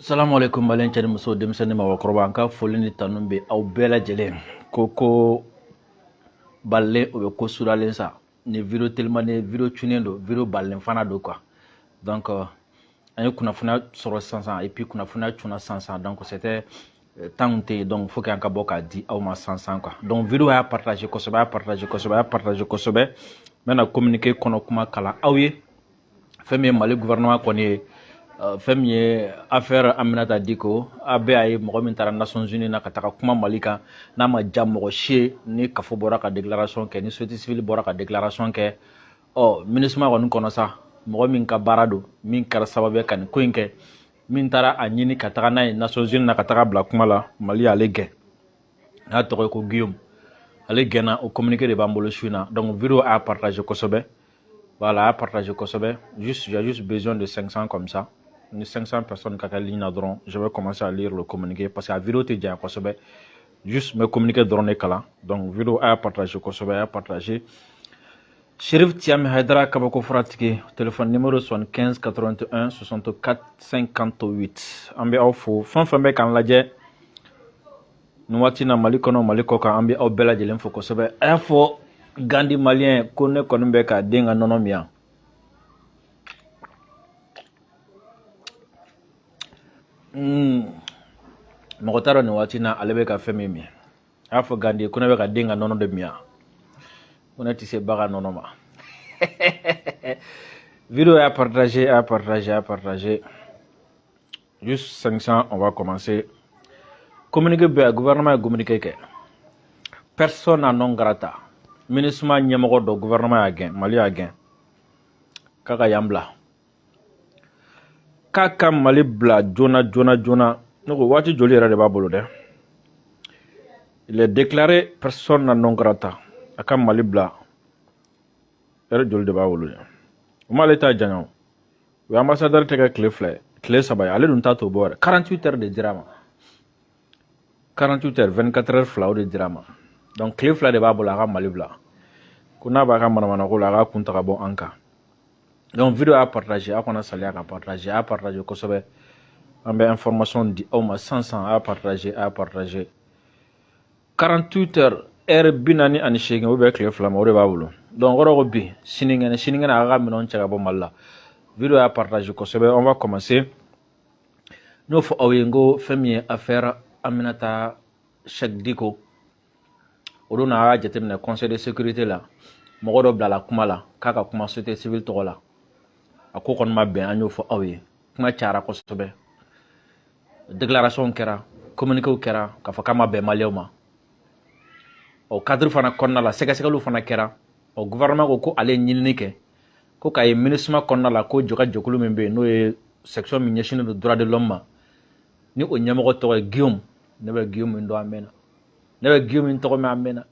Salamu alaikum malen cɛ ni muso denmisɛnnin mɔgɔkɔrɔba an ka foli ni tanu bɛ aw bɛɛ lajɛlen ko balilen o bɛ ko suralen sa ni video telimani video cunnen don video balilen fana don quoi donc an ye kunnafoniya sɔrɔ sisan et puis kunnafoniya cunna sisan donc c'était temps tɛ yen donc faut que an ka bɔ k'a di aw ma sisan quoi donc video y'a partager kosɛbɛ a partager kosɛbɛ n bɛna communiquer kɔnɔ kuma kalan aw ye fɛn min ye Mali gouvernement kɔni ye fɛn min ye affaire Aminata Diko a bɛɛ a ye mɔgɔ min taara Nations Unies na ka taga kuma Mali kan n'a ma ja mɔgɔ si ye ni kafo bɔra ka déclaration kɛ ni société civile bɔra ka déclaration kɛ MINUSMA kɔni kɔnɔ sa mɔgɔ min ka baara don min kɛra sababu ye ka nin ko in kɛ min taara a ɲini ka taga n'a ye Nations Unies na ka taga bila kuma la Mali y'ale gɛn n'a tɔgɔ ye ko Guillaume ale gɛnna o communiqué de b'an bolo su in na donc vidéo a partagé kosɛbɛ voilà a partagé kosɛbɛ juste j'ai juste besoin de 500 comme ça ni 500 personnes qui ont ligne là dron je vais commencer à lire le communiqué parce que la vidéo est déjà kosɛbɛ juste me communiquer dron est kala donc vidéo a partagé kosɛbɛ a partagé Chérif Tiam Haidara Kabako Fratiki téléphone numéro 75 81 64 58 an bɛ aw fo fɛn fɛn bɛ k'an lajɛ nin waati na Mali kɔnɔ Mali kɔ kan an bɛ aw bɛɛ lajɛlen fo kosɛbɛ a y'a fɔ Gandi malien ko ne kɔni bɛ ka den ka nɔnɔ min yan mɔgɔ t'a dɔn nin waati na ale bɛ ka fɛn min min a y'a fɔ Gandi ko ne bɛ ka den ka nɔnɔ de min yan ko ne tɛ se ba ka nɔnɔ ma vidéo a partagé juste 500 on va commencer communiqué bɛ gouvernement ye communiqué kɛ persona non grata MINUSMA ɲɛmɔgɔ dɔ gouvernement y'a gɛn Mali y'a gɛn k'a ka yan bila k'a ka Mali bila joona ne ko waati joli yɛrɛ de b'a bolo dɛ il est déclaré persona non grata a ka Mali bila yɛrɛ joli de b'a bolo dɛ o m'ale ta janya o ye ambassadeur tɛ kɛ tile fila ye tile saba ye ale dun t'a to bɔ yɛrɛ 48 heures de dira ma 48 heures 24 heures fila o de dira ma donc tile fila de b'a bolo a ka Mali bila ko n'a b'a ka manamanako la a k'a kun ta ka bɔ an kan donc vidéo a partagé a kana saliya ka partagé a partagé kosɛbɛ an bɛ information di aw ma sansan a partagé 48 heures heure 48 ou bien tile fila ma o de b'a bolo donc o ko bi sinikɛnɛ a ka minɛnw cɛ ka bɔ Mali la vidéo a partagé kosɛbɛ on va commencer n'o fɔ aw ye n ko fɛn min ye affaire Aminata Diko o don a y'a jateminɛ conseil de sécurité la mɔgɔ dɔ bilala kuma la k'a ka kuma société civile tɔgɔ la a ko kɔni ma bɛn an y'o fɔ aw ye kuma cayara kosɛbɛ déclaration kɛra communiqué kɛra k'a fɔ k'a ma bɛn maliyɛnw ma o cadre fana kɔnɔna la sɛgɛsɛgɛliw fana kɛra o gouvernement ko ale ye ɲinini kɛ ko k'a ye MINUSMA kɔnɔna la ko jɛkulu min bɛ yen n'o ye section min ɲɛsinnen don droit de l'homme ma ni o ɲɛmɔgɔ tɔgɔ ye Guillaume ne bɛ Guillaume min dɔn an mɛnna ne bɛ Guillaume min tɔgɔ mɛn an mɛnna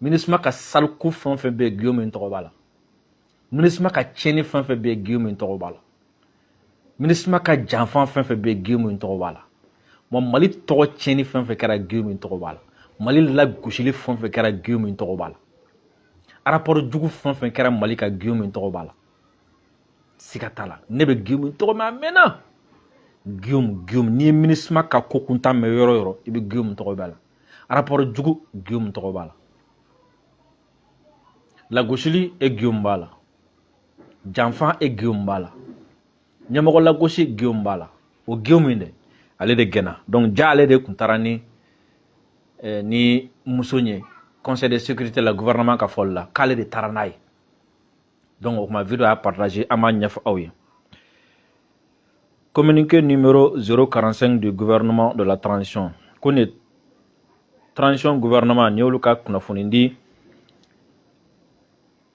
MINUSMA ka saliku fɛn o fɛn bɛ yen Guillaume min tɔgɔ b'a la MINUSMA ka tiɲɛni fɛn o fɛn bɛ yen Guillaume min tɔgɔ b'a la MINUSMA ka janfan fɛn o fɛn bɛ yen Guillaume min tɔgɔ b'a la Mali tɔgɔ tiɲɛni fɛn o fɛn kɛra Guillaume min tɔgɔ b'a la Mali lagosili fɛn o fɛn kɛra Guillaume min tɔgɔ b'a la rapport jugu fɛn o fɛn kɛra Mali ka Guillaume min tɔgɔ b'a la siga t'a la ne bɛ Guillaume min tɔgɔ mɛn an mɛnna Guillaume n'i ye MINUSMA ka ko kuntan mɛn yɔrɔ o yɔrɔ i bɛ Guillaume tɔgɔ b'a la rapport jugu Guillaume tɔgɔ b'a la lagosili e Guillaume b'a la janfan e Guillaume b'a la ɲɛmɔgɔ lagosi Guillaume b'a la o Guillaume in dɛ ale de gɛnna donc ja ale de kun taara ni muso ye conseil de sécurité la gouvernement ka fɔli la k'ale de taara n'a ye donc o kuma vidéo a partagé an b'a ɲɛfɔ aw ye communiqué numéro 045 du gouvernement de la transition ko ni transition gouvernement ni y'olu ka kunnafoni di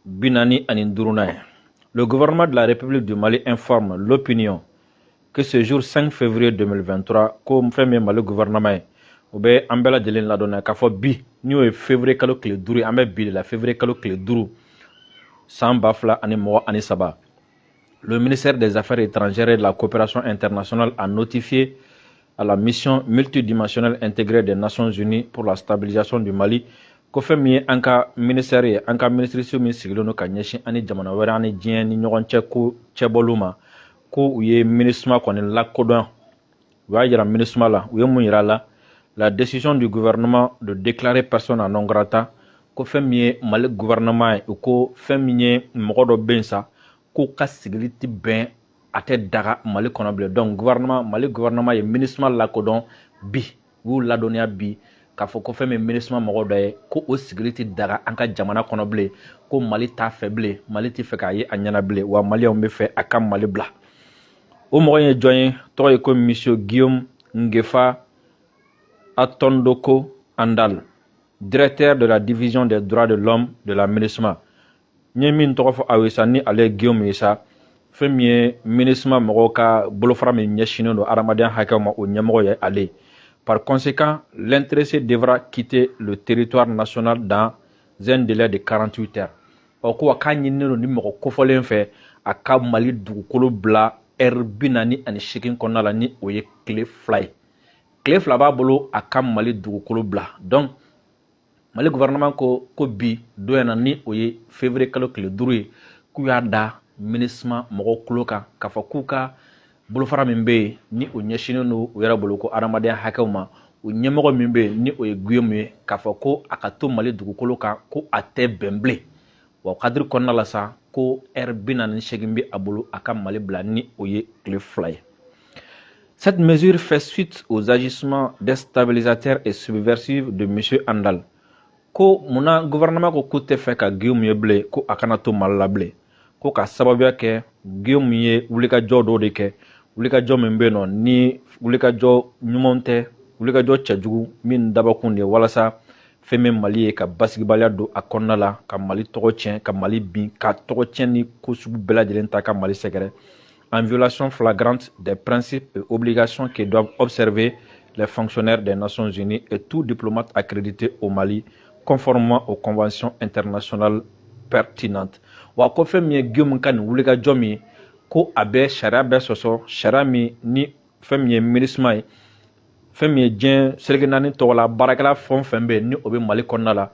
45 le gouvernement de la République du Mali informe l'opinion que ce jour 5 février 2023 ko fɛn min Mali gouvernement ye o bɛ an bɛɛ lajɛlen ladɔnniya k'a fɔ bi ni y'o ye février kalo tile 5 ye an bɛ bi de la février kalo tile 5 san 2023 le ministère des Affaires étrangères et de la coopération internationale a notifié à la mission multidimensionnelle intégrée des Nations Unies pour la stabilisation du Mali ko fɛn min ye an ka ministère ye an ka ministère min sigilen don ka ɲɛsin ani jamana wɛrɛ ani diɲɛ ni ɲɔgɔn cɛ ko cɛbɔliw ma ko u ye MINUSMA kɔni lakodɔn u y'a yira MINUSMA la u ye mun yira la la décision du gouvernement de déclarer personne non grata ko fɛn min ye Mali gouvernement ye u ko fɛn min ye mɔgɔ dɔ bɛ yen sa k'u ka sigili tɛ bɛn a tɛ daga Mali kɔnɔ bilen donc Mali gouvernement ye MINUSMA lakodɔn bi u y'u ladɔnniya bi k'a fɔ ko fɛn min MINUSMA mɔgɔ dɔ ye ko o sigili tɛ daga an ka jamana kɔnɔ bilen ko Mali t'a fɛ bilen Mali tɛ fɛ k'a ye a ɲɛna bilen wa maliyɛnw bɛ fɛ a ka Mali bila o mɔgɔ in ye jɔn ye tɔgɔ ye ko monsieur Guillaume Ngefa Atondoko Andal, directeur de la division des droits de l'homme de la MINUSMA. Nye min tɔgɔ fɔ aw ye sa ni ale Guillaume ye sa fɛn min ye MINUSMA mɔgɔw ka bolofara min ɲɛsinnen don adamadenya hakɛw ma o ɲɛmɔgɔ ye ale. Par conséquent, l'intéressé devra quitter le territoire national dans un délai de 48 heures. O ko a k'a ɲininen don ni mɔgɔ kofɔlen fɛ a ka Mali dugukolo bila heure 48 kɔnɔna la ni o ye tile 2 ye. Tile 2 b'a bolo a ka Mali dugukolo bila donc Mali gouvernement ko bi don in na ni o ye février kalo tile 5 ye k'u y'a da MINUSMA mɔgɔw tulo kan k'a fɔ k'u ka bolofara min bɛ yen ni o ɲɛsinnen don u yɛrɛ bolo ko adamadenya hakɛw ma o ɲɛmɔgɔ min bɛ yen ni o ye Guillaume ye k'a fɔ ko a ka to Mali dugukolo kan ko a tɛ bɛn bilen wa kadiri kɔnɔna la sa ko heure 48 bɛ a bolo a ka Mali bila ni o ye tile 2 ye. Cette mesure fait suite aux agissements déstabilisateurs et subversifs de M. Andal. Ko muna gouvernement ko tɛ fɛ ka Guillaume ye bilen ko a kana to Mali la bilen ko ka sababuya kɛ Guillaume ye wulikajɔ dɔw de kɛ wulikajɔ min bɛ yen nɔ ni wulikajɔ ɲumanw tɛ wulikajɔ cɛjugu min dabɔkun de ye walasa fɛn min Mali ye ka basigibaliya don a kɔnɔna la ka Mali tɔgɔ tiɲɛ ka Mali bin ka tɔgɔ tiɲɛ ni ko sugu bɛɛ lajɛlen ta ka Mali sɛgɛrɛ en violation flagrante des principes et obligations que doivent observer les fonctionnaires des Nations Unies et tout diplomate accrédité au Mali conformément aux conventions internationales pertinentes. Wa ko fɛn min ye Guillaume ka nin wulikajɔ min ko a bɛ sariya bɛɛ sɔsɔ sariya min ni fɛn min ye MINUSMA ye fɛn min ye diɲɛ seleke naani tɔgɔ la baarakɛla fɛn o fɛn bɛ yen ni o bɛ Mali kɔnɔna la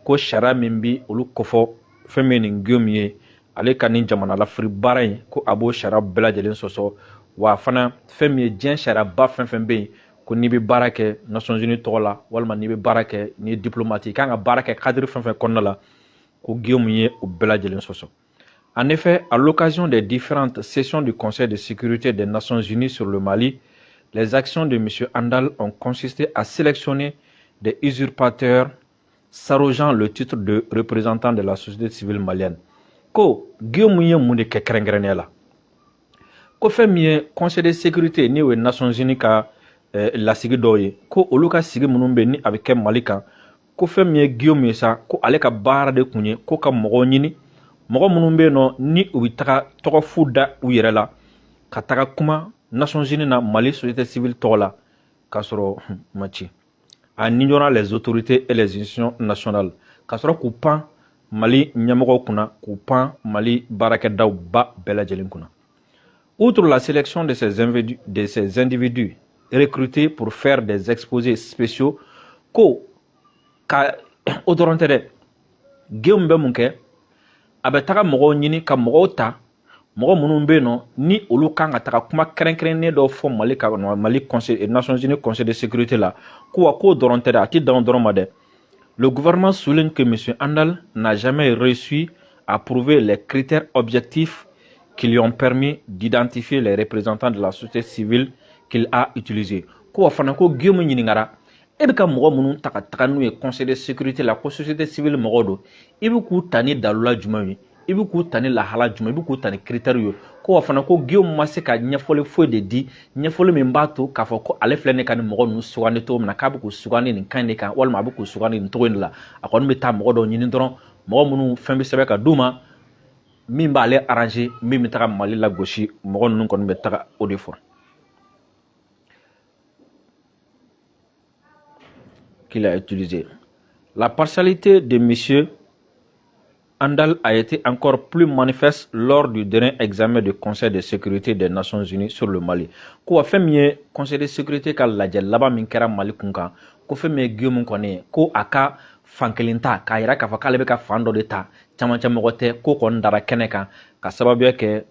ko sariya min bi olu kofɔ fɛn min ye nin Guillaume ye ale ka nin jamana lafiri baara in ko a b'o sariya bɛɛ lajɛlen sɔsɔ wa fana fɛn min ye diɲɛ sariyaba fɛn fɛn bɛ yen ko n'i bɛ baara kɛ Nations Unies tɔgɔ la walima n'i bɛ baara kɛ n'i ye diplomate i kan ka baara kɛ cadre fɛn fɛn kɔnɔna la ko Guillaume ye o bɛɛ lajɛlen sɔsɔ. En effet, à l'occasion des différentes sessions du Conseil de sécurité des Nations Unies sur le Mali, les actions de M. Andal ont consisté à sélectionner des usurpateurs s'arrogeant le titre de représentant de la société civile malienne. Ko Guillaume ye mun de kɛ kɛrɛnkɛrɛnnenya la ko fɛn min ye Conseil de sécurité ni o ye Nations Unies ka lasigi dɔw ye ko olu ka sigi minnu bɛ ni a bɛ kɛ Mali kan ko fɛn min ye Guillaume ye sa ko ale ka baara de kun ye ko ka mɔgɔw ɲini mɔgɔ minnu bɛ yen nɔ ni u bɛ taga tɔgɔ fu da u yɛrɛ la ka taga kuma Nations Unies na Mali société civile tɔgɔ la k'a sɔrɔ ma ci en ignorant les autorités et les institutions nationales k'a sɔrɔ k'u pan Mali ɲɛmɔgɔw kunna k'u pan Mali baarakɛdaw ba bɛɛ lajɛlen kunna. Outre la sélection de ces individus recrutés pour faire des exposés spéciaux ko ka o dɔrɔn tɛ dɛ Guillaume bɛ mun kɛ a bɛ taga mɔgɔw ɲini ka mɔgɔw ta mɔgɔ minnu bɛ yen nɔ ni olu kan ka taga kuma kɛrɛnkɛrɛnnen dɔ fɔ Mali ka Mali conseil Nations Unies conseil de sécurité la ko wa k'o dɔrɔn tɛ dɛ a tɛ dan o dɔrɔn ma dɛ. Le gouvernement souligne que M. Andal n'a jamais réussi à prouver les critères objectifs qui lui ont permis d'identifier les représentants de la société civile qu'il a utilisés. Ko wa fana ko Guillaume ɲininkara e bɛ ka mɔgɔ minnu ta ka taga n'u ye conseil de sécurité la ko société civile mɔgɔw don i bɛ k'u ta ni dalula jumɛn ye i bɛ k'u ta ni lahala jumɛn i bɛ k'u ta ni critères ye ko wa fana ko Guillaume ma se ka ɲɛfɔli foyi de di ɲɛfɔli min b'a to k'a fɔ ko ale filɛ ne ka nin mɔgɔ ninnu sugandi cogo min na k'a bɛ k'u sugandi nin kan de kan walima a bɛ k'u sugandi nin cogo in de la a kɔni bɛ taa mɔgɔ dɔw ɲini dɔrɔn mɔgɔ minnu fɛn bɛ sɛbɛn ka d'u ma min b'ale arranger min bɛ taga Mali lagosi mɔgɔ ninnu kɔni bɛ taga o de fɔ. Qu'il a utilisé. La partialité de M. Andal a été encore plus manifeste lors du dernier examen du Conseil de sécurité des Nations Unies sur le Mali. Ko fɛn min ye Conseil de sécurité ka lajɛ laban min kɛra Mali kun kan ko fɛn min ye Guillaume kɔni ko a ka fankelen ta k'a yira k'a fɔ k'ale bɛ ka fan dɔ de ta camancɛ mɔgɔ tɛ ko kɔni dara kɛnɛ kan ka sababuya kɛ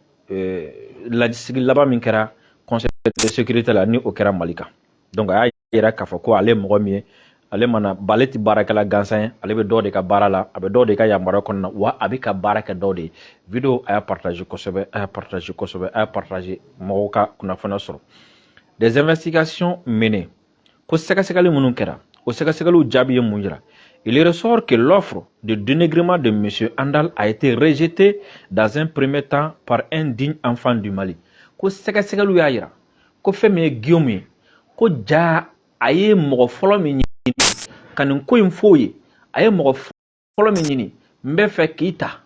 sigi laban min kɛra conseil de sécurité la ni o kɛra Mali kan. Donc a y'a yira k'a fɔ ko ale mɔgɔ min ye ale mana bale ti baarakɛla gansan ye, ale bɛ dɔw de ka baara la, a bɛ dɔw de ka yamaruya kɔnɔna wa a bɛ ka baara kɛ dɔw de ye. Video a y'a partage kosɛbɛ, a y'a partage kosɛbɛ, a y'a partage mɔgɔw ka kunnafoniya sɔrɔ. Des investigations menées ko sɛgɛsɛgɛli minnu kɛra o sɛgɛsɛgɛliw jaabi ye mun yira. Il ressort que l'offre de dénigrement de M. Andal a été rejetée dans un premier temps par un digne enfant du Mali. Ko sɛgɛsɛgɛliw y'a yira ko fɛn min ye Guillaume ye ko ja a ye mɔgɔ fɔlɔ min ɲini ka nin ko in f'o ye, a ye mɔgɔ fɔlɔ min ɲini n bɛ fɛ k'i ta,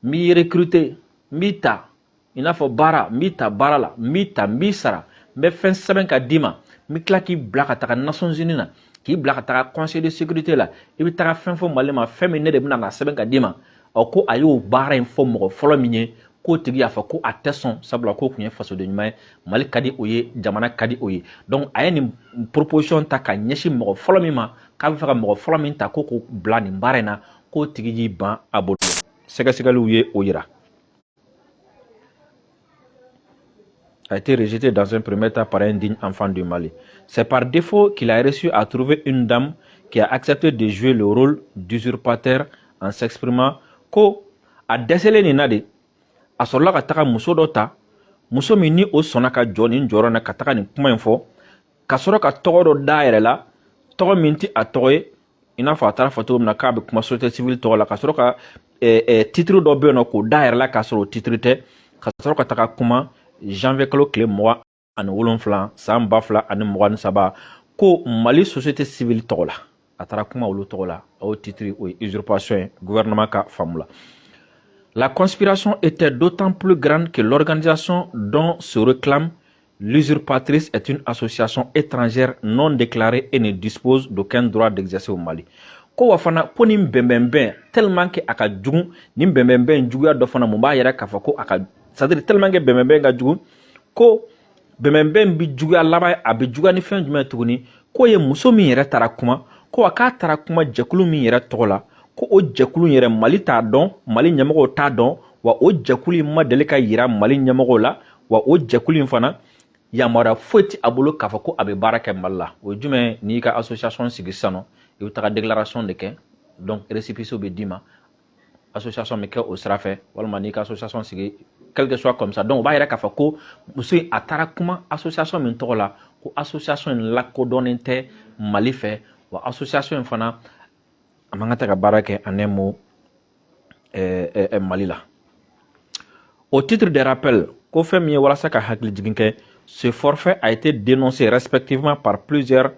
n b'i recruter, n b'i ta i n'a fɔ baara, n b'i ta baara la, n b'i ta, n b'i sara, n bɛ fɛn sɛbɛn ka d'i ma, n bɛ tila k'i bila ka taga Nations Unies na, k'i bila ka taga Conseil de sécurité la, i bɛ taga fɛn fɔ Mali ma, fɛn min ne de bɛna na sɛbɛn ka d'i ma. Ko a y'o baara in fɔ mɔgɔ fɔlɔ min ye k'o tigi y'a fɔ ko a tɛ sɔn sabula k'o tun ye fasoden ɲuman ye, Mali ka di o ye, jamana ka di o ye. Donc a ye nin proposition ta ka ɲɛsin mɔgɔ fɔlɔ min ma k'a bɛ fɛ ka mɔgɔ fɔlɔ min ta ko k'o bila nin baara in na k'o tigi y'i ban a bolo. Sɛgɛsɛgɛliw ye o yira. A été rejeté dans un premier temps par un digne enfant du Mali. C'est par défaut qu'il a réussi à trouver une dame qui a accepté de jouer le rôle d'usurpateur en s'exprimant ko a dɛsɛlen nin na de a sɔrɔla ka taga muso dɔ ta, muso min ni o sɔnna ka jɔ nin jɔyɔrɔ na ka taga nin kuma in fɔ, ka sɔrɔ ka tɔgɔ dɔ d'a yɛrɛ la, tɔgɔ min tɛ a tɔgɔ ye, i n'a fɔ a taara fɔ cogo min na k'a bɛ kuma société civile tɔgɔ la, ka sɔrɔ ka titre dɔ bɛ yen nɔ k'o d'a yɛrɛ la k'a sɔrɔ o titre tɛ, ka sɔrɔ ka taga kuma janvier kalo tile 27 san 2023 ko Mali société civile tɔgɔ la, a taara kuma olu tɔgɔ la, o titre o ye usurpation ye gouvernement ka faamu la. La conspiration était d'autant plus grande que l'organisation dont se réclame l'usurpatrice est une association étrangère non déclarée et ne dispose d'aucun droit d'exercer au Mali. Ko wa fana ko nin bɛnbɛnbɛn tellement que a ka jugu, nin bɛnbɛnbɛn juguya dɔ fana mun b'a yɛrɛ k'a fɔ ko a ka, c'est-à-dire tellement que bɛnbɛnbɛn ka jugu ko bɛnbɛnbɛn bi juguya laban a bɛ juguya ni fɛn jumɛn tuguni ko ye muso min yɛrɛ taara kuma ko k'a taara kuma jɛkulu min yɛrɛ tɔgɔ la ko o jɛkulu yɛrɛ Mali t'a dɔn, Mali ɲɛmɔgɔw t'a dɔn, wa o jɛkulu in ma deli ka yira Mali ɲɛmɔgɔw la, wa o jɛkulu in fana yamaruya foyi tɛ a bolo k'a fɔ ko a bɛ baara kɛ Mali la. O ye jumɛn n'i ka association sigi sisan nɔ i bɛ taga déclaration de kɛ, donc récépissé bɛ d'i ma, association bɛ kɛ o sira fɛ, walima n'i ka association sigi quelque soit comme ça. Donc o b'a yira k'a fɔ ko muso in a taara kuma association min tɔgɔ la ko association in lakodɔnnen tɛ Mali fɛ, wa association in fana a man kan tɛ ka baara kɛ en un mot Mali la. Au titre des rappels, ko fɛn min ye walasa ka hakili jigin kɛ, ce forfait a été dénoncé respectivement par plusieurs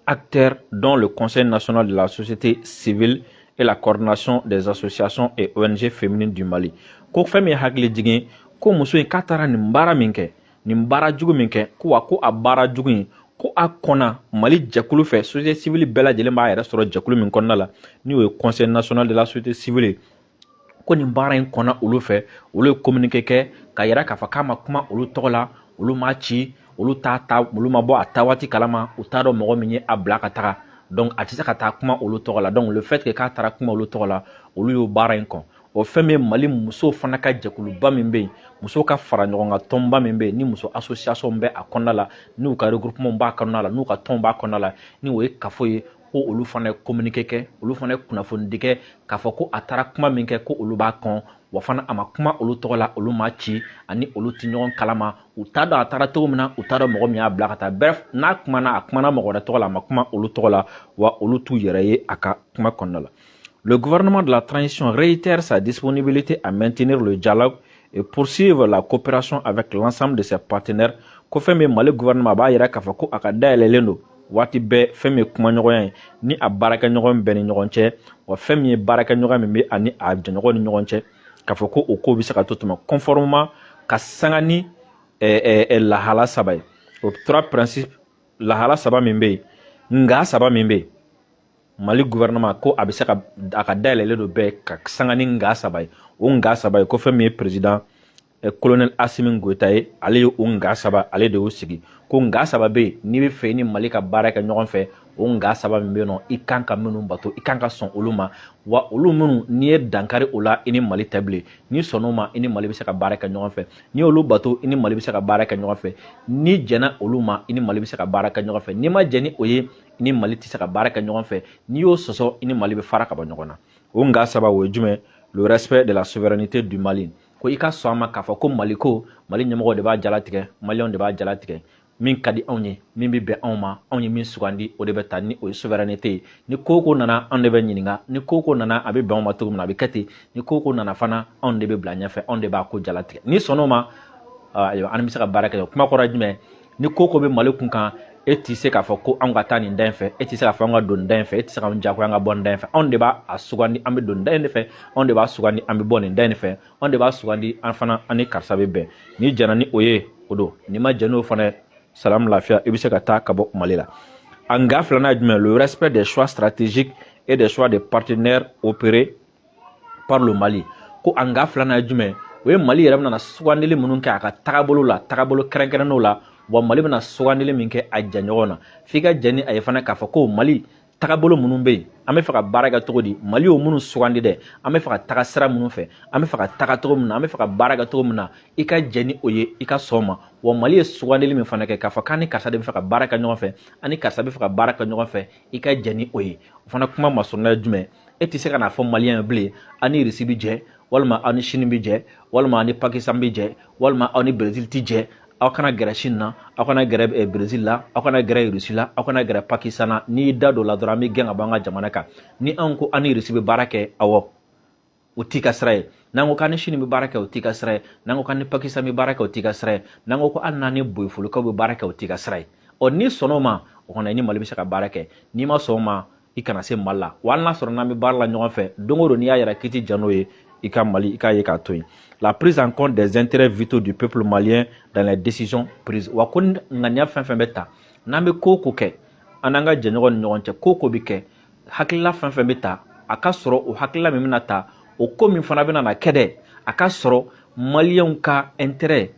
acteurs dont le Conseil national de la société civile et la coordination des associations et ONG féminines du Mali. Ko fɛn min ye hakili jigin ko muso in k'a taara nin baara min kɛ, nin baara jugu min kɛ, ko wa ko a baara jugu in ko a kɔnna Mali jɛkulu fɛ, société civile bɛɛ lajɛlen b'a yɛrɛ sɔrɔ jɛkulu min kɔnɔna la ni o ye Conseil national de la société civile, ko nin baara in kɔnna olu fɛ, olu ye communiqué kɛ ka yira k'a fɔ k'a ma kuma olu tɔgɔ la, olu ma ci, olu ma bɔ a ta waati kalama, u t'a dɔn mɔgɔ min ye a bila ka taga, donc a tɛ se ka taa kuma olu tɔgɔ la. Donc le fait que k'a taara kuma olu tɔgɔ la, olu y'o baara in kɔn. O fɛn min ye Mali musow fana ka jɛkuluba min bɛ yen, musow ka fara ɲɔgɔn kan tɔnba min bɛ yen, ni muso association bɛ a kɔnɔna la, n'u ka regroupement b'a kɔnɔna la, n'u ka tɔn b'a kɔnɔna la, ni o ye kafo ye ko olu fana ye communiqué kɛ, olu fana ye kunnafoni di kɛ k'a fɔ ko a taara kuma min kɛ ko olu b'a kɔn, wa fana a ma kuma olu tɔgɔ la, olu ma ci, ani olu tɛ ɲɔgɔn kalama, u t'a dɔn a taara cogo min na, u t'a dɔn mɔgɔ min y'a bila ka taa. Bref, n'a kumana a kumana mɔgɔ wɛrɛ tɔgɔ la, a ma kuma olu tɔgɔ la, wa olu t'u yɛrɛ ye a ka kuma kɔnɔna la. Le gouvernement de la transition réitère sa disponibilité à maintenir le dialogue et poursuivre la coopération avec l'ensemble de ses partenaires. Ko fɛn min Mali gouvernement b'a yira k'a fɔ ko a ka dayɛlɛlen don waati bɛɛ fɛn min ye kumaɲɔgɔnya ye ni a baarakɛɲɔgɔn bɛɛ ni ɲɔgɔn cɛ, wa fɛn min ye baarakɛɲɔgɔn min bɛ ani a jɛɲɔgɔn ni ɲɔgɔn cɛ, k'a fɔ ko o ko bɛ se ka to tuma conformément ka sanga ni lahala saba ye. O trois principes lahala saba min bɛ yen, nka saba min bɛ yen, Mali gouvernement ko a bɛ se ka a ka dayɛlɛlen don bɛɛ ka sanga ni nka saba ye. O nka saba ye ko fɛn min ye président colonel Assimi Goïta ye, ale ye o nka saba ale de y'o sigi. Ko nka saba bɛ yen n'i bɛ fɛ ni Mali ka baara kɛ ɲɔgɔn fɛ, o nga saba min be no I kan ka minnu bato I kan ka son olu ma wa olu minnu ni ye dankari o la I ni Mali tɛbilen ni sɔnno ma I ni Mali bɛ se ka baara kɛ ɲɔgɔn fɛ ni olu bato I ni Mali bɛ se ka baara kɛ ɲɔgɔn fɛ ni jɛna olu ma I ni Mali bɛ se ka baara kɛ ɲɔgɔn fɛ ni ma jɛ ni o ye I ni Mali tɛ se ka baara kɛ ɲɔgɔn fɛ ni y'o sɔsɔ I ni Mali bɛ fara ka bɔ ɲɔgɔn na o nga saba o ye jumɛn le respect de la souveraineté du Mali ko I ka sɔn a ma k'a fɔ ko Mali ko Mali ɲɛmɔgɔ de b'a jalatigɛ Maliyɛnw de b'a jalatigɛ min ka di anw ye min bɛ bɛn anw ma anw ye min sugandi o de bɛ taa ni o ye souveraineté ye ni ko ko nana anw de bɛ ɲininka ni ko ko nana a bɛ bɛn anw ma cogo min na a bɛ kɛ ten ni ko ko nana fana anw de bɛ bila ɲɛfɛ anw de b'a ko jalatigɛ ni sɔnn'o ma an bɛ se ka baara kɛ kuma kɔrɔ jumɛn ni ko ko bɛ Mali kun kan e tɛ se k'a fɔ ko anw ka taa nin da in fɛ e tɛ se k'a fɔ an ka don nin da in fɛ e tɛ se ka an jagoya an ka bɔ nin da in fɛ anw de b'a sugandi an bɛ don nin da in de fɛ anw de b'a sugandi an bɛ bɔ nin da in fɛ anw de b'a sugandi an fana an ni karisa bɛ bɛn ni jɛna ni o ye o don ni ma jɛ n'o fana salam lafiya I bɛ se ka taa ka bɔ Mali la a nga filanan jumɛn le respect des choix stratégiques et des choix des partenaires opérés par le Mali ko a nga filanan jumɛn o ye Mali yɛrɛ bɛna sugandili minnu kɛ a ka tagabolo la tagabolo kɛrɛnkɛrɛnnenw la wa Mali bɛna sugandili min kɛ a jɛɲɔgɔn na f'i ka jɛ ni a ye fana k'a fɔ ko Mali tagabolo minnu bɛ yen an bɛ fɛ ka baara kɛ cogo di Mali y'o minnu sugandi dɛ an bɛ fɛ ka taga sira minnu fɛ an bɛ fɛ ka taga cogo min na an bɛ fɛ ka baara kɛ cogo min na I ka jɛ ni o ye I ka sɔn ma wa Mali ye sugandili min fana kɛ k'a fɔ k'an ni karisa de bɛ fɛ ka baara kɛ ɲɔgɔn fɛ an ni karisa bɛ fɛ ka baara kɛ ɲɔgɔn fɛ I ka jɛ ni o ye o fana kuma masurunya ye jumɛn e tɛ se ka n'a fɔ Maliyɛn ye bilen aw ni Irisi bɛ jɛ walima aw ni Sini bɛ jɛ walima aw ni Pakistan bɛ jɛ walima aw ni Brésil tɛ jɛ aw kana gɛrɛ Sini na aw kana gɛrɛ Brésil la aw kana gɛrɛ Irisi la aw kana gɛrɛ Pakistan na n'i y'i da don o la dɔrɔn an bɛ gɛn ka bɔ an ka jamana kan ni anw ko an ni Irisi bɛ baara kɛ awɔ o t'i ka sira ye n'an ko k'an ni Sini bɛ baara kɛ o t'i ka sira ye n'an ko k'an ni Pakistan bɛ baara kɛ o t'i ka sira ye n'an ko ko hali n'an ni boyifolikaw bɛ baara kɛ o t'i ka sira ye ɔ n'i sɔnn'o ma o kɔnɔ I ni Mali bɛ se ka baara kɛ n'i ma sɔn o ma I kana se Mali la wa hali n'a sɔrɔ n'an bɛ baara la ɲɔgɔn fɛ don o don n'i y'a yɛrɛ k'i tɛ jɛn n'o ye I ka Mali I k'a ye k'a to yen la prise en compte des intérêts vitaux du peuple malien dans les décisions prises wa ko ŋaniya fɛn fɛn bɛ ta n'an bɛ ko o ko kɛ an n'an ka jɛɲɔgɔn ni ɲɔgɔn cɛ ko o ko bɛ kɛ hakilila fɛn fɛn bɛ ta a ka sɔrɔ o hakilila min bɛna ta o ko min fana bɛna na kɛ dɛ a ka sɔrɔ Maliyɛnw ka intérêt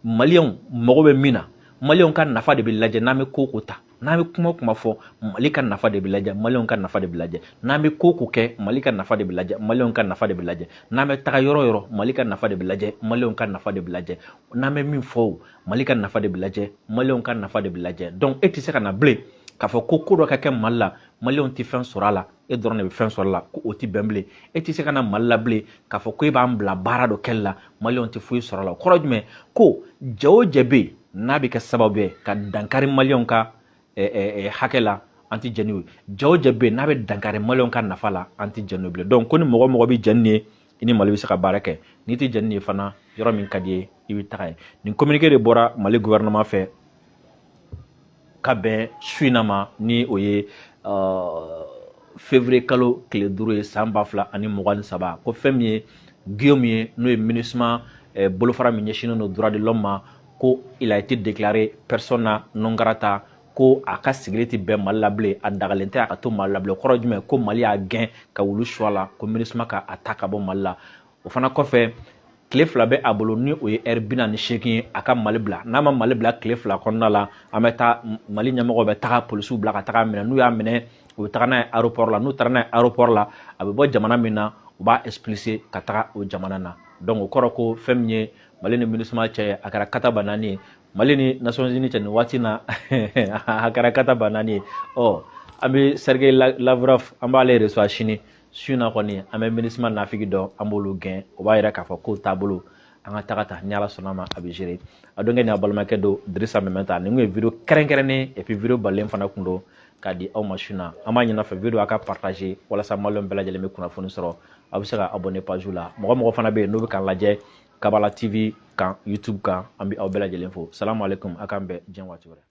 Maliyɛnw mago bɛ min na Maliyɛnw ka nafa de bɛ lajɛ n'an bɛ ko o ko ta n'an bɛ kuma o kuma fɔ Mali ka nafa de bɛ lajɛ Maliyɛnw ka nafa de bɛ lajɛ n'an bɛ ko o ko kɛ Mali ka nafa de bɛ lajɛ Maliyɛnw ka nafa de bɛ lajɛ n'an bɛ taga yɔrɔ o yɔrɔ Mali ka nafa de bɛ lajɛ Maliyɛnw ka nafa de bɛ lajɛ n'an bɛ min fɔ o Mali ka nafa de bɛ lajɛ Maliyɛnw ka nafa de bɛ lajɛ donc e tɛ se ka na bilen k'a fɔ ko dɔ ka kɛ Mali la Maliyɛnw tɛ fɛn sɔrɔ a la e dɔrɔn de bɛ fɛn sɔrɔ a la ko o tɛ bɛn bilen e tɛ se ka na Mali la bilen k'a fɔ ko e b'an bila baara dɔ kɛli la Maliyɛnw tɛ foyi sɔrɔ a la o kɔrɔ jumɛn ko jɛ o jɛ bɛ yen n'a bɛ kɛ sababu ye ka dankari Maliyɛnw ka hakɛ la an tɛ jɛn n'o ye jɛ o jɛ bɛ yen n'a bɛ dankari Maliyɛnw ka nafa la an tɛ jɛn n'o bilen donc ko ni mɔgɔ o mɔgɔ bɛ jɛn nin ye I ni Mali bɛ se ka baara kɛ n'i tɛ jɛn nin ye fana yɔrɔ min ka di ye I bɛ taga yen nin communiqué de bɔra Mali gouvernement fɛ ka bɛn su in na ma ni o ye février kalo tile 5 ye san 2023 ko fɛn min ye Guillaume ye n'o ye MINUSMA bolofara min ɲɛsinnen don droit de l'homme ma ko il a été déclaré persona non grata ko a ka sigili tɛ bɛn Mali la bilen a dagalen tɛ a ka to Mali la bilen kɔrɔ jumɛn ko Mali y'a gɛn ka wulu su a la ko MINUSMA ka a ta ka bɔ Mali la o fana kɔfɛ tile 2 bɛ a bolo ni o ye heure 48 ye a ka Mali bila n'a ma Mali bila tile 2 kɔnɔna la an bɛ taa Mali ɲɛmɔgɔ bɛ taga polisiw bila ka taga minɛ n'u y'a minɛ u bɛ taga n'a ye aéroport la n'u taara n'a ye aéroport la a bɛ bɔ jamana min na u b'a expulser ka taga o jamana na donc o kɔrɔ ko fɛn min ye Mali ni MINUSMA cɛ a kɛra kataba 4 ye Mali ni Nations Unies cɛ nin waati na a kɛra kataba 4 ye ɔ an bɛ Sergei Lavrov an b'ale reçoit sini su in na kɔni an bɛ MINUSMA nafigi dɔn an b'olu gɛn o b'a yira k'a fɔ k'o taabolo an ka taga ta ni Ala sɔnna ma a bɛ gérer a don kɛ ni a balimakɛ don Dirisa Mɛmɛnta nin kun ye vidéo kɛrɛnkɛrɛnnen et puis vidéo balen fana kun don k'a di aw ma su in na an b'a ɲini a fɛ vidéo a ka partager walasa Maliyɛnw bɛɛ lajɛlen bɛ kunnafoni sɔrɔ a bɛ se ka abonner page la mɔgɔ mɔgɔ fana bɛ yen n'o bɛ k'an lajɛ Kabala TV kan YouTube kan an bɛ aw bɛɛ lajɛlen fo salamu aleykum a k'an bɛn diɲɛ waati wɛrɛ